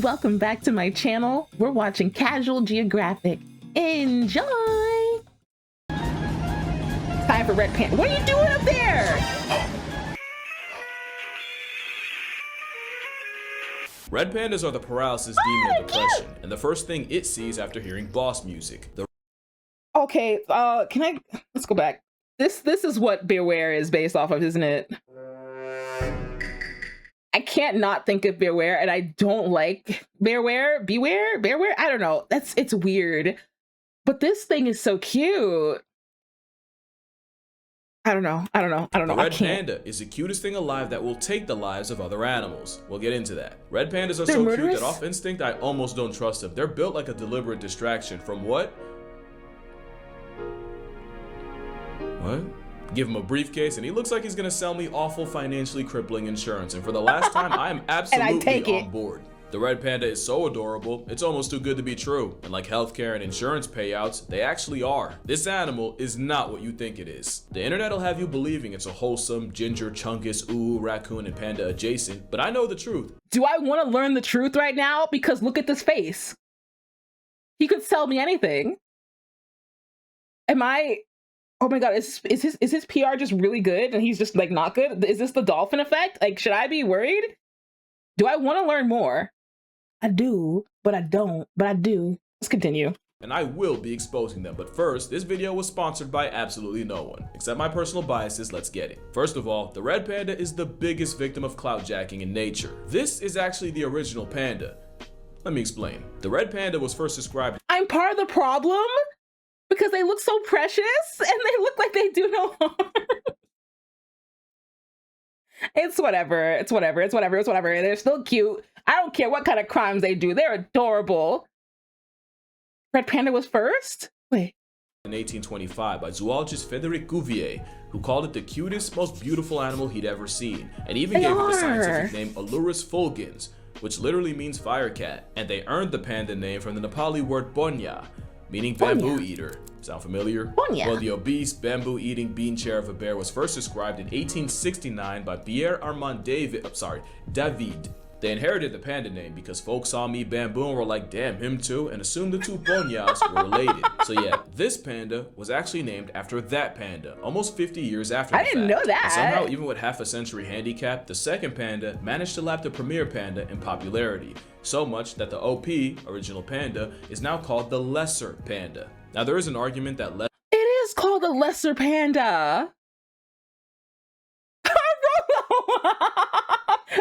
Welcome back to my channel. We're watching Casual Geographic. Enjoy! Time for Red Panda. What are you doing up there? Red pandas are the paralysis demon of depression, and the first thing it sees after hearing boss music. Okay, let's go back. This is what Beware is based off of, isn't it? I can't not think of Beware, and I don't like Beware. I don't know. It's weird. But this thing is so cute. I don't know. The red panda is the cutest thing alive that will take the lives of other animals. We'll get into that. Red pandas are so cute that off instinct I almost don't trust them. They're built like a deliberate distraction from what? What? Give him a briefcase and he looks like he's gonna sell me awful financially crippling insurance, and for the last time I am absolutely on board. The red panda is so adorable, it's almost too good to be true. And like healthcare and insurance payouts, they actually are. This animal is not what you think it is. The internet will have you believing it's a wholesome, ginger, chungus, ooh, raccoon, and panda adjacent, but I know the truth. Do I want to learn the truth right now? Because look at this face. He could sell me anything. Oh my god, is his PR just really good and he's just like not good? Is this the dolphin effect? Like, should I be worried? Do I want to learn more? I do, but I don't, but I do. Let's continue. And I will be exposing them, but first, this video was sponsored by absolutely no one. Except my personal biases, let's get it. First of all, the red panda is the biggest victim of clout jacking in nature. This is actually the original panda. Let me explain. The red panda was first described— I'm part of the problem? Because they look so precious and they look like they do no harm. It's whatever. They're still cute. I don't care what kind of crimes they do. They're adorable. Red panda was first? Wait. In 1825 by zoologist Frédéric Cuvier, who called it the cutest, most beautiful animal he'd ever seen, and even gave it the scientific name Alurus fulgens, which literally means fire cat, and they earned the panda name from the Nepali word bonya, meaning bamboo eater. Sound familiar? Bonya. Well, the obese, bamboo-eating bean chair of a bear was first described in 1869 by Pierre Armand David. They inherited the panda name because folks saw me bamboo and were like, damn, him too, and assumed the two bonyas were related. So yeah, this panda was actually named after that panda, almost 50 years after the fact. I didn't know that. And somehow, even with half a century handicap, the second panda managed to lap the premier panda in popularity. So much that the OP, original panda, is now called the lesser panda. Now there is an argument that it is called the lesser panda.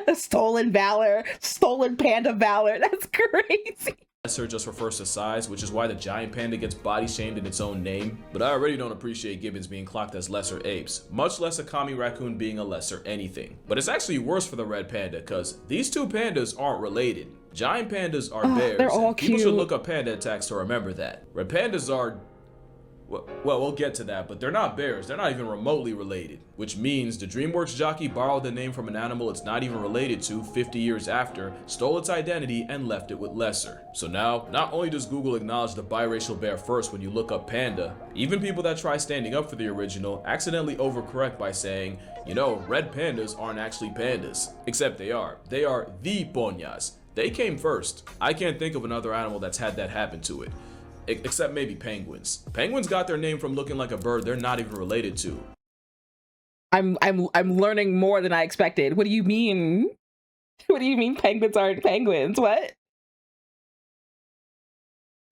The stolen valor, stolen panda valor. That's crazy. Lesser just refers to size, which is why the giant panda gets body shamed in its own name. But I already don't appreciate gibbons being clocked as lesser apes, much less a commie raccoon being a lesser anything. But it's actually worse for the red panda, because these two pandas aren't related. Giant pandas are bears. They're all cute. People should look up panda attacks to remember that. Red pandas are— well, we'll get to that, but they're not bears. They're not even remotely related, which means the DreamWorks jockey borrowed the name from an animal it's not even related to 50 years after, stole its identity, and left it with lesser. So now, not only does Google acknowledge the biracial bear first when you look up panda, even people that try standing up for the original accidentally overcorrect by saying, you know, red pandas aren't actually pandas. Except they are. They are the bonyas. They came first. I can't think of another animal that's had that happen to it. Except maybe penguins. Penguins got their name from looking like a bird they're not even related to. I'm learning more than I expected. What do you mean? What do you mean penguins aren't penguins? What?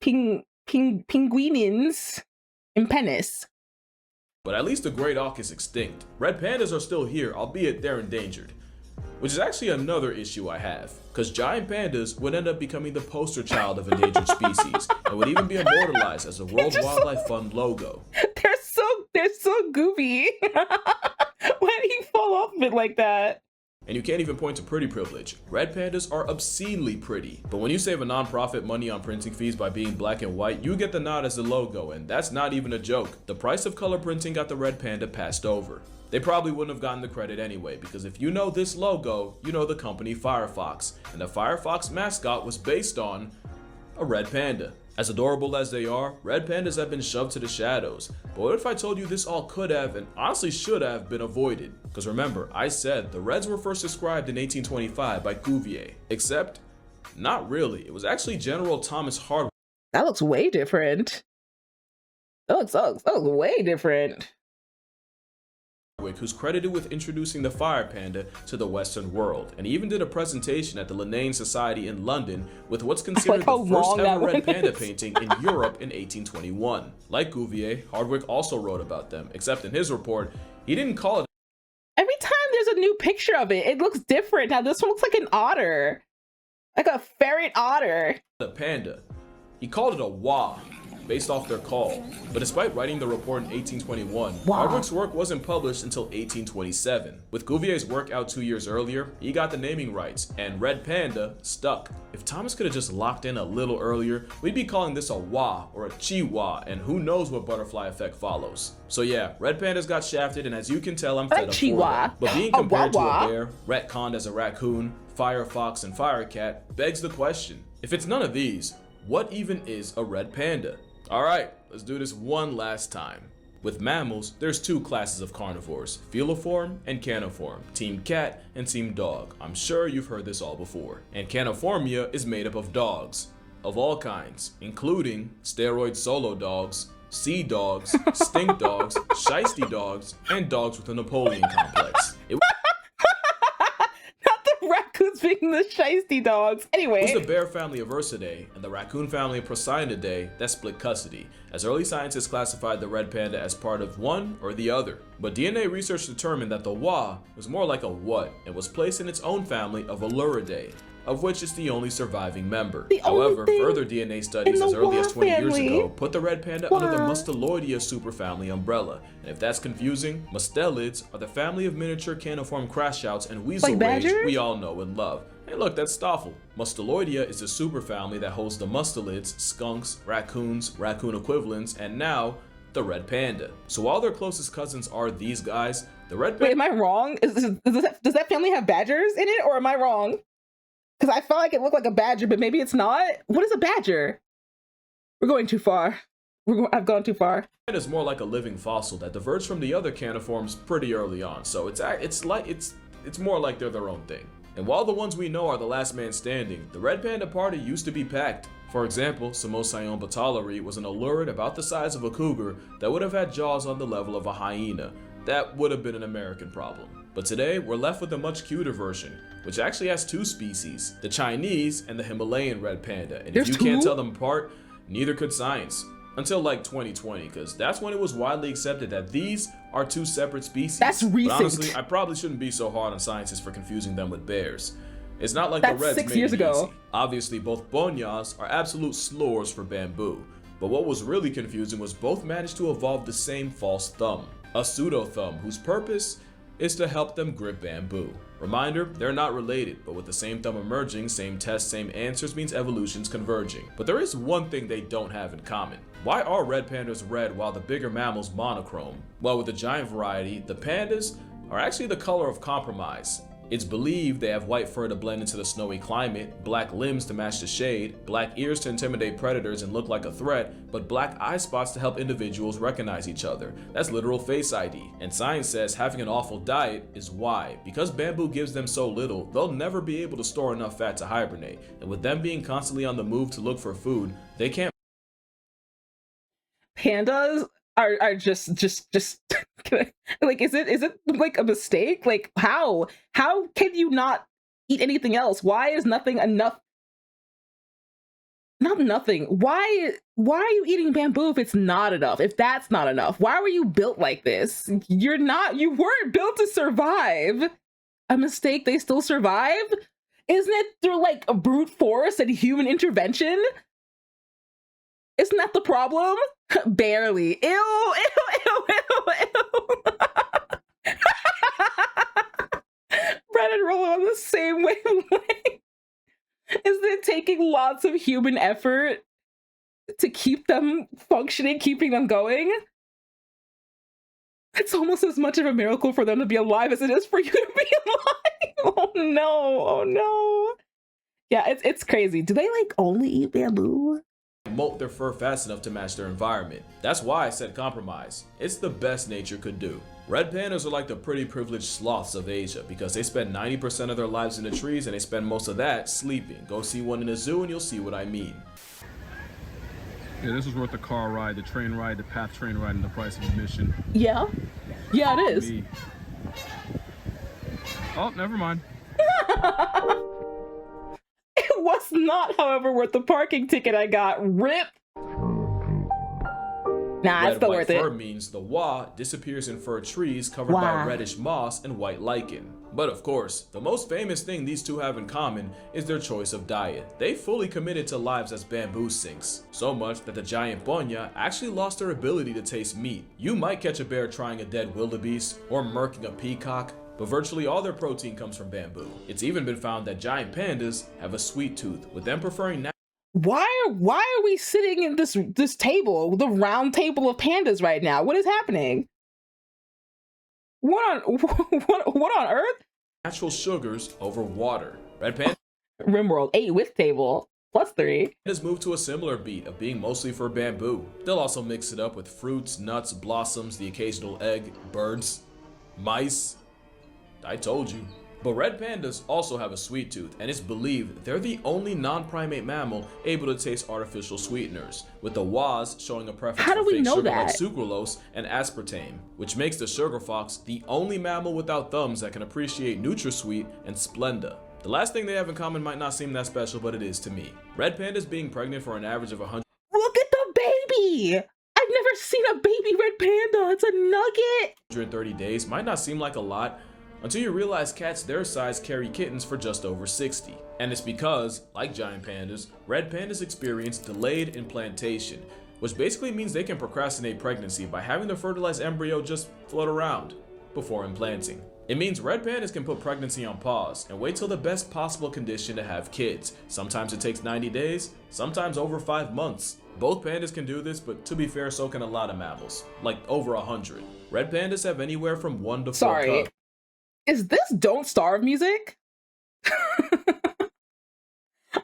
Penguinins in penis. But at least the great auk is extinct. Red pandas are still here, albeit they're endangered. Which is actually another issue I have, because giant pandas would end up becoming the poster child of endangered species and would even be immortalized as a World Wildlife Fund logo. They're so goofy. Why did he fall off of it like that? And you can't even point to pretty privilege. Red pandas are obscenely pretty, but when you save a nonprofit money on printing fees by being black and white, you get the nod as the logo, and that's not even a joke. The price of color printing got the red panda passed over. They probably wouldn't have gotten the credit anyway, because if you know this logo, you know the company Firefox, and the Firefox mascot was based on a red panda. As adorable as they are, red pandas have been shoved to the shadows. But what if I told you this all could have, and honestly should have, been avoided? Because remember, I said the reds were first described in 1825 by Cuvier. Except Not really. It was actually General Thomas Hardwick That looks way different. That looks way different. who's credited with introducing the fire panda to the Western world, and he even did a presentation at the Linnean Society in London with what's considered the first ever red panda painting in Europe in 1821. Like Cuvier, Hardwick also wrote about them, except in his report, he didn't call it. Every time there's a new picture of it, it looks different. Now this one looks like an otter. Like a ferret otter. A panda. He called it a wa, based off their call. But despite writing the report in 1821, Hardwick's work wasn't published until 1827. With Cuvier's work out 2 years earlier, he got the naming rights, and red panda stuck. If Thomas could have just locked in a little earlier, we'd be calling this a wa or a chiwa, and who knows what butterfly effect follows. So yeah, red pandas got shafted, and as you can tell, I'm fed up for them. But being compared to a bear, retconned as a raccoon, fire fox, and fire cat begs the question, if it's none of these, what even is a red panda? Alright, let's do this one last time. With mammals, there's two classes of carnivores, feliform and caniform, team cat and team dog. I'm sure you've heard this all before. And caniformia is made up of dogs, of all kinds, including steroid solo dogs, sea dogs, stink dogs, shiesty dogs, and dogs with a Napoleon complex. Raccoons being the shiesty dogs. Anyway, it was the bear family of Ursidae and the raccoon family of Procyon that split custody, as early scientists classified the red panda as part of one or the other. But DNA research determined that the wa was more like a what and was placed in its own family of Alluridae, of which it's the only surviving member. However, further DNA studies as early as 20 years ago put the red panda under the Mustaloidea superfamily umbrella. And if that's confusing, mustelids are the family of miniature caniform crashouts and weasel rage we all know and love. Hey look, that's Stoffel. Mustaloidea is the superfamily that holds the mustelids, skunks, raccoons, raccoon equivalents, and now the red panda. So while their closest cousins are these guys, the red panda— Wait, am I wrong? Does that family have badgers in it, or am I wrong? Because I felt like it looked like a badger, but maybe it's not. What is a badger? We're going too far. I've gone too far. It is more like a living fossil that diverged from the other caniforms pretty early on, so it's more like they're their own thing. And while the ones we know are the last man standing, the red panda party used to be packed. For example, Samosayon bataleri was an allurid about the size of a cougar that would have had jaws on the level of a hyena. That would have been an American problem. But today, we're left with a much cuter version, which actually has two species, the Chinese and the Himalayan red panda. And if you can't tell them apart, neither could science. Until like 2020, because that's when it was widely accepted that these are two separate species. That's recent. But honestly, I probably shouldn't be so hard on scientists for confusing them with bears. It's not like the reds 6 made years it ago. easy. Obviously, both bonyas are absolute slurs for bamboo. But what was really confusing was both managed to evolve the same false thumb, a pseudo thumb whose purpose is to help them grip bamboo. Reminder, they're not related, but with the same thumb emerging, same tests, same answers means evolution's converging. But there is one thing they don't have in common. Why are red pandas red while the bigger mammals monochrome? Well, with the giant variety, the pandas are actually the color of compromise. It's believed they have white fur to blend into the snowy climate, black limbs to match the shade, black ears to intimidate predators and look like a threat, but black eye spots to help individuals recognize each other. That's literal face ID. And science says having an awful diet is why. Because bamboo gives them so little, they'll never be able to store enough fat to hibernate. And with them being constantly on the move to look for food, they can't— Pandas are just like, is it like a mistake? Like, how can you not eat anything else? Why is nothing enough? Not nothing. Why are you eating bamboo if it's not enough? If that's not enough, why were you built like this? You weren't built to survive. A mistake, they still survive? Isn't it through like a brute force and human intervention? Isn't that the problem? Barely. Ew, ew, ew, ew, ew. Brad and Rollo on the same wavelength. Isn't it taking lots of human effort to keep them functioning, keeping them going? It's almost as much of a miracle for them to be alive as it is for you to be alive. Oh no, oh no. Yeah, it's crazy. Do they like only eat bamboo? Molt their fur fast enough to match their environment. That's why I said compromise. It's the best nature could do. Red pandas are like the pretty privileged sloths of Asia because they spend 90% of their lives in the trees and they spend most of that sleeping. Go see one in a zoo and you'll see what I mean. Yeah, this was worth the car ride, the train ride, the path train ride, and the price of admission. Yeah. Yeah, it is. Me. Oh, never mind. It was not, however, worth the parking ticket I got. RIP. Nah, it's still worth Red-white fur it. means the wa disappears in fir trees covered by reddish moss and white lichen. But of course, the most famous thing these two have in common is their choice of diet. They fully committed to lives as bamboo sinks, so much that the giant bonya actually lost their ability to taste meat. You might catch a bear trying a dead wildebeest or murking a peacock, but virtually all their protein comes from bamboo. It's even been found that giant pandas have a sweet tooth, with them preferring Why are we sitting in this table, the round table of pandas right now? What is happening? What on earth? natural sugars over water. Red pandas Rimworld 8 with table +3. move to a similar beat of being mostly for bamboo. They'll also mix it up with fruits, nuts, blossoms, the occasional egg, birds, mice. I told you. But red pandas also have a sweet tooth, and it's believed they're the only non-primate mammal able to taste artificial sweeteners, with the was showing a preference How do for we fake know sugar like that? sucralose and aspartame, which makes the sugar fox the only mammal without thumbs that can appreciate NutraSweet and Splenda. The last thing they have in common might not seem that special, but it is to me. Red pandas being pregnant for an average of 100 Look at the baby! I've never seen a baby red panda. It's a nugget. 130 days might not seem like a lot, until you realize cats their size carry kittens for just over 60. And it's because, like giant pandas, red pandas experience delayed implantation, which basically means they can procrastinate pregnancy by having the fertilized embryo just float around before implanting. It means red pandas can put pregnancy on pause and wait till the best possible condition to have kids. Sometimes it takes 90 days, sometimes over 5 months. Both pandas can do this, but to be fair, so can a lot of mammals, like over 100. Red pandas have anywhere from 1 to 4 Sorry. cubs. Is this Don't Starve music?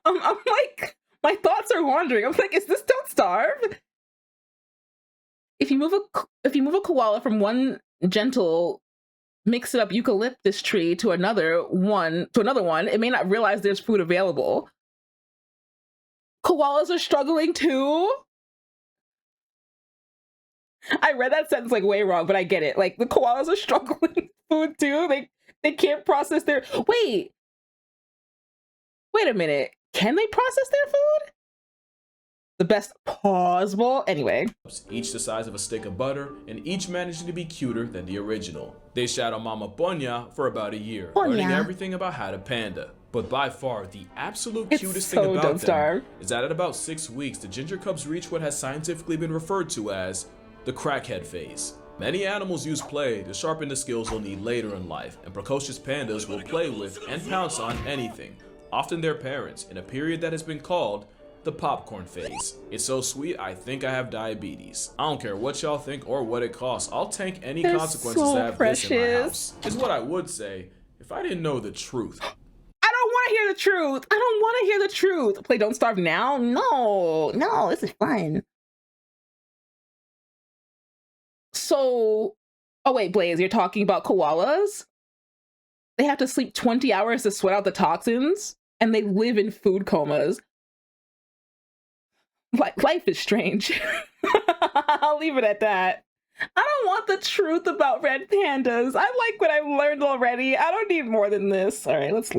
I'm like, my thoughts are wandering. I'm like, is this Don't Starve? If you move a koala from one gentle mix it up eucalyptus tree to another one, it may not realize there's food available. Koalas are struggling too. I read that sentence like way wrong, but I get it. Like the koalas are struggling with food too. They can't process their wait a minute. Can they process their food? The best possible. Anyway. Each the size of a stick of butter, and each managing to be cuter than the original. They shadow Mama Bonya for about a year, learning everything about how to panda. But by far, the absolute cutest thing about them is that at about 6 weeks, the ginger cubs reach what has scientifically been referred to as the crackhead phase. Many animals use play to sharpen the skills they'll need later in life, and precocious pandas will play with and pounce on anything, often their parents, in a period that has been called the popcorn phase. It's so sweet, I think I have diabetes. I don't care what y'all think or what it costs. I'll tank any consequences to have this in my house. Is what I would say if I didn't know the truth. I don't want to hear the truth. I don't want to hear the truth. Play Don't Starve now? No, this is fun. So, oh wait, Blaze, you're talking about koalas? They have to sleep 20 hours to sweat out the toxins, and they live in food comas. Life is strange. I'll leave it at that. I don't want the truth about red pandas. I like what I've learned already. I don't need more than this. All right, let's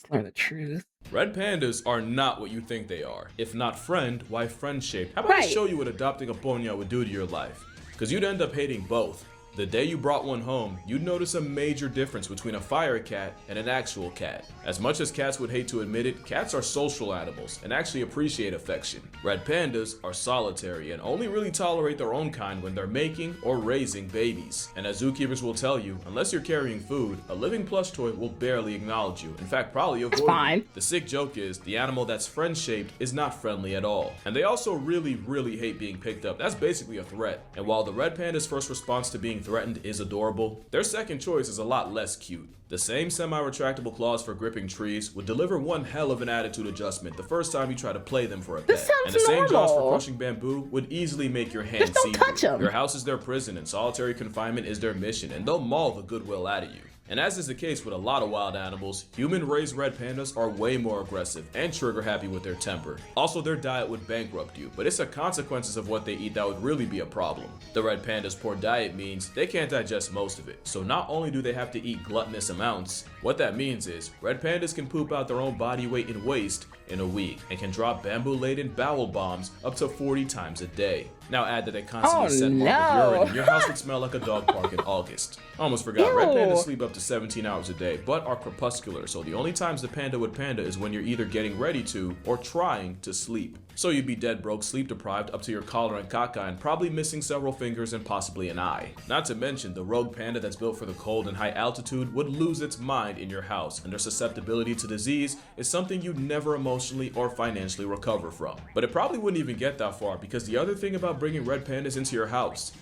learn the truth. Red pandas are not what you think they are. If not friend, why friend-shaped? How about I show you what adopting a ponya would do to your life? Because you'd end up hating both. The day you brought one home, you'd notice a major difference between a fire cat and an actual cat. As much as cats would hate to admit it, cats are social animals and actually appreciate affection. Red pandas are solitary and only really tolerate their own kind when they're making or raising babies. And as zookeepers will tell you, unless you're carrying food, a living plush toy will barely acknowledge you. In fact, probably avoid you. The sick joke is, the animal that's friend-shaped is not friendly at all. And they also really hate being picked up. That's basically a threat. And while the red panda's first response to being threatened is adorable, their second choice is a lot less cute. The same semi-retractable claws for gripping trees would deliver one hell of an attitude adjustment the first time you try to play them for a This pet. sounds And the same jaws for normal. crushing bamboo would easily make your hands Just don't touch see-through. 'em. Your house is their prison and solitary confinement is their mission, and they'll maul the goodwill out of you. And as is the case with a lot of wild animals, human-raised red pandas are way more aggressive and trigger-happy with their temper. Also, their diet would bankrupt you, but it's the consequences of what they eat that would really be a problem. The red panda's poor diet means they can't digest most of it, so not only do they have to eat gluttonous amounts, what that means is red pandas can poop out their own body weight in waste in a week and can drop bamboo-laden bowel bombs up to 40 times a day. Now add that they constantly send mark with urine and your house would smell like a dog park in August. Almost forgot, red pandas sleep up to 17 hours a day, but are crepuscular, so the only times the panda would panda is when you're either getting ready to or trying to sleep. So you'd be dead broke, sleep deprived up to your collar and caca, and probably missing several fingers and possibly an eye. Not to mention, the rogue panda that's built for the cold and high altitude would lose its mind in your house, and their susceptibility to disease is something you'd never emotionally or financially recover from. But it probably wouldn't even get that far, because the other thing about bringing red pandas into your house,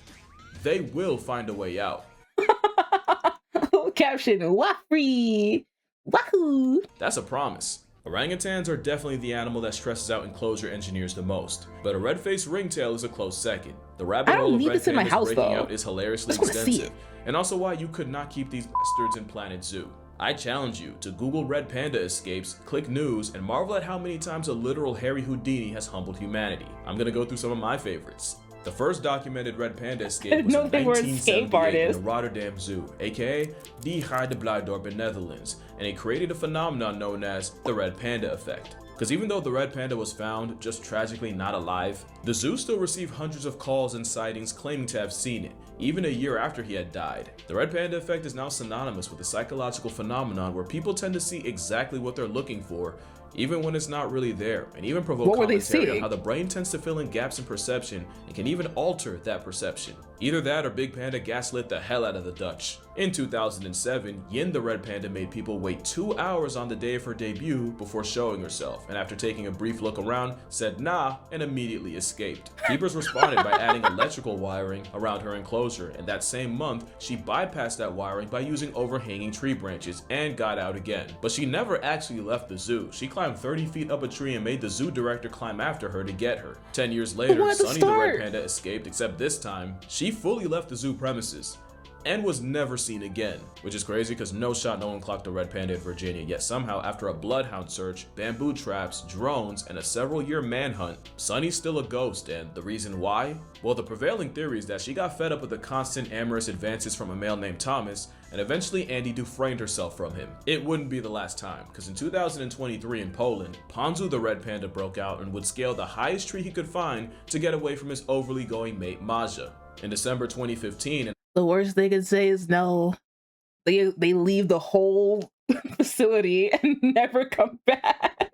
they will find a way out. Caption, Wafree! Wahoo! That's a promise. Orangutans are definitely the animal that stresses out enclosure engineers the most, but a red-faced ringtail is a close second. The rabbit hole of red this in my pandas house, breaking though. out is hilariously I just wanna see extensive, and also why you could not keep these bastards in Planet Zoo. I challenge you to Google red panda escapes, click news, and marvel at how many times a literal Harry Houdini has humbled humanity. I'm gonna go through some of my favorites. The first documented red panda escape was in they were escape 1978 in artists. the Rotterdam Zoo, aka Die Harde Blijdorp in Netherlands, and it created a phenomenon known as the red panda effect. Because even though the red panda was found just tragically not alive, the zoo still received hundreds of calls and sightings claiming to have seen it, even a year after he had died. The red panda effect is now synonymous with a psychological phenomenon where people tend to see exactly what they're looking for, even when it's not really there, and even provoke What were they commentary on seeing? how the brain tends to fill in gaps in perception and can even alter that perception. Either that or Big Panda gaslit the hell out of the Dutch. In 2007, Yin the red panda made people wait 2 hours on the day of her debut before showing herself, and after taking a brief look around, said nah and immediately escaped. Keepers responded by adding electrical wiring around her enclosure, and that same month, she bypassed that wiring by using overhanging tree branches and got out again. But she never actually left the zoo. She climbed 30 feet up a tree and made the zoo director climb after her to get her. 10 years later, where'd the Sunny the red start? panda escaped, except this time, she fully left the zoo premises and was never seen again, which is crazy because no one clocked a red panda in Virginia, yet somehow after a bloodhound search, bamboo traps, drones, and a several-year manhunt, Sunny's still a ghost, and the reason why? Well, the prevailing theory is that she got fed up with the constant amorous advances from a male named Thomas, and eventually Andy Dufresned herself from him. It wouldn't be the last time, because in 2023 in Poland, Ponzu the red panda broke out and would scale the highest tree he could find to get away from his overly going mate Maja. In December 2015, The worst they could say is no. They leave the whole facility and never come back.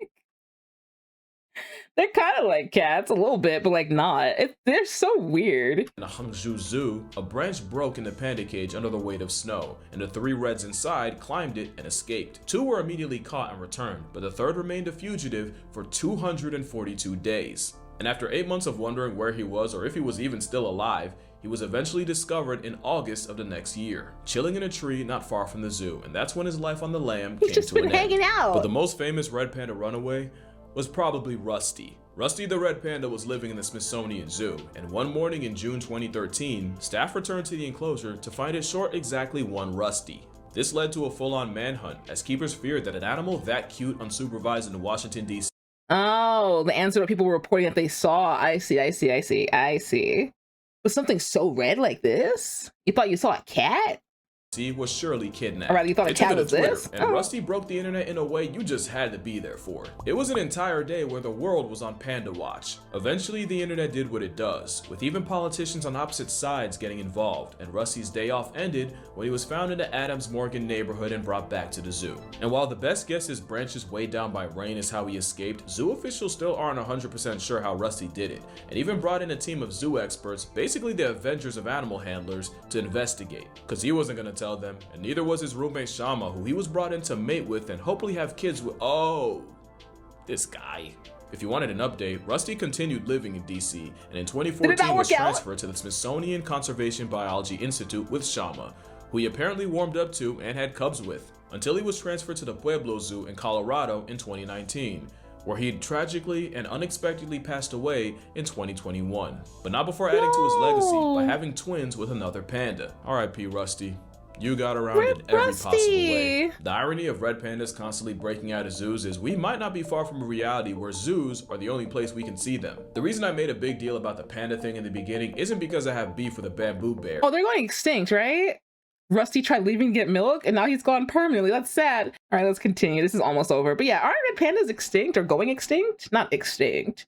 They're kind of like cats a little bit, but like not. They're so weird. in the Hangzhou Zoo, a branch broke in the panda cage under the weight of snow, and the 3 reds inside climbed it and escaped. 2 were immediately caught and returned, but the 3rd remained a fugitive for 242 days. And after 8 months of wondering where he was or if he was even still alive, he was eventually discovered in August of the next year, chilling in a tree not far from the zoo, and that's when his life on the lam He's came just to been an end. hanging out. But the most famous red panda runaway was probably Rusty. Rusty the red panda was living in the Smithsonian Zoo, and one morning in June 2013, staff returned to the enclosure to find it short exactly one Rusty. This led to a full-on manhunt, as keepers feared that an animal that cute unsupervised in Washington, D.C. Oh, the answer to people were reporting that they saw. I see. But something so red like this? You thought you saw a cat? was surely kidnapped. Or rather, you thought a They took cat it to was Twitter, this? and Oh. Rusty broke the internet in a way you just had to be there for. It was an entire day where the world was on Panda Watch. Eventually, the internet did what it does, with even politicians on opposite sides getting involved, and Rusty's day off ended when he was found in the Adams Morgan neighborhood and brought back to the zoo. And while the best guess is branches weighed down by rain is how he escaped, zoo officials still aren't 100% sure how Rusty did it, and even brought in a team of zoo experts, basically the Avengers of animal handlers, to investigate. Cause he wasn't gonna tell them, and neither was his roommate Shama, who he was brought in to mate with and hopefully have kids with. Oh, this guy. If you wanted an update, Rusty continued living in DC, and in Did it 2014 not was work out? transferred to the Smithsonian Conservation Biology Institute with Shama, who he apparently warmed up to and had cubs with, until he was transferred to the Pueblo Zoo in Colorado in 2019, where he tragically and unexpectedly passed away in 2021, but not before adding to his legacy by having twins with another panda. RIP Rusty. You got around in every possible way. The irony of red pandas constantly breaking out of zoos is we might not be far from a reality where zoos are the only place we can see them. The reason I made a big deal about the panda thing in the beginning isn't because I have beef with a bamboo bear. Oh, they're going extinct, right? Rusty tried leaving to get milk, and now he's gone permanently. That's sad. All right, let's continue. This is almost over. But yeah, aren't red pandas extinct or going extinct? Not extinct.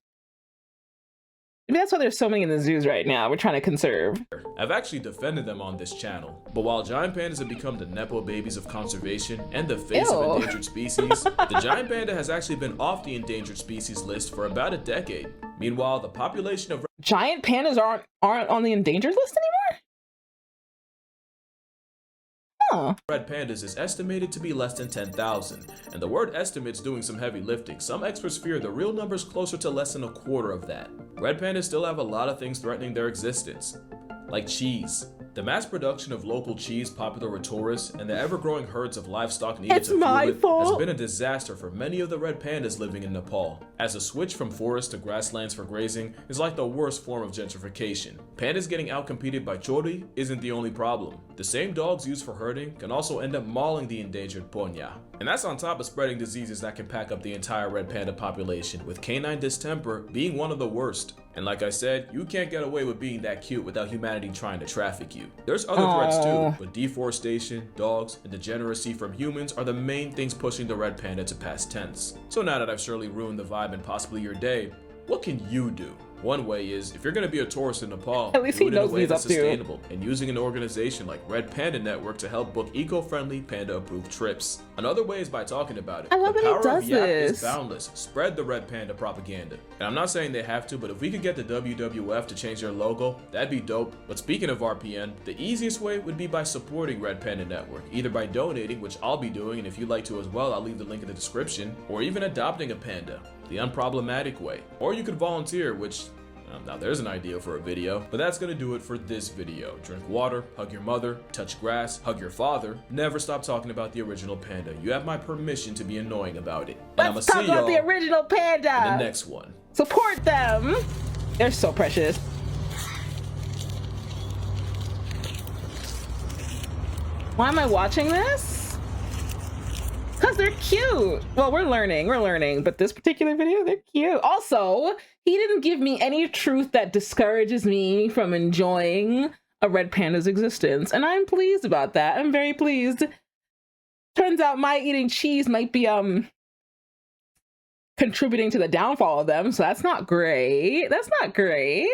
Maybe that's why there's so many in the zoos right now. We're trying to conserve. I've actually defended them on this channel, but while giant pandas have become the nepo babies of conservation and the face of endangered species, the giant panda has actually been off the endangered species list for about a decade. Meanwhile, the population of giant pandas aren't on the endangered list anymore? Huh. red pandas is estimated to be less than 10,000, and the word estimate's doing some heavy lifting. Some experts fear the real number's closer to less than a quarter of that. Red pandas still have a lot of things threatening their existence, like cheese. The mass production of local cheese popular with tourists and the ever-growing herds of livestock needed to fuel it has been a disaster for many of the red pandas living in Nepal, as a switch from forests to grasslands for grazing is like the worst form of gentrification. Pandas getting outcompeted by chori isn't the only problem. The same dogs used for herding can also end up mauling the endangered ponya. And that's on top of spreading diseases that can pack up the entire red panda population, with canine distemper being one of the worst. And like I said, you can't get away with being that cute without humanity trying to traffic you. There's other threats too, but deforestation, dogs, and degeneracy from humans are the main things pushing the red panda to past tense. So now that I've surely ruined the vibe and possibly your day, what can you do? One way is, if you're going to be a tourist in Nepal, at least do he it in a knows way he's that's up to. sustainable, and using an organization like Red Panda Network to help book eco-friendly, panda-approved trips. Another way is by talking about it. I love the that he power does of Yap this. is boundless. Spread the Red Panda propaganda. And I'm not saying they have to, but if we could get the WWF to change their logo, that'd be dope. But speaking of RPN, the easiest way would be by supporting Red Panda Network, either by donating, which I'll be doing, and if you'd like to as well, I'll leave the link in the description, or even adopting a panda, the unproblematic way. Or you could volunteer, which now there's an idea for a video, but that's gonna do it for this video. Drink water, hug your mother, touch grass, hug your father. Never stop talking about the original panda. You have my permission to be annoying about it. And Let's talk about the original panda. In the next one. Support them. They're so precious. Why am I watching this? Because they're cute. Well, we're learning, but this particular video, they're cute. Also, he didn't give me any truth that discourages me from enjoying a red panda's existence, and I'm pleased about that. I'm very pleased. Turns out my eating cheese might be contributing to the downfall of them, so that's not great. That's not great.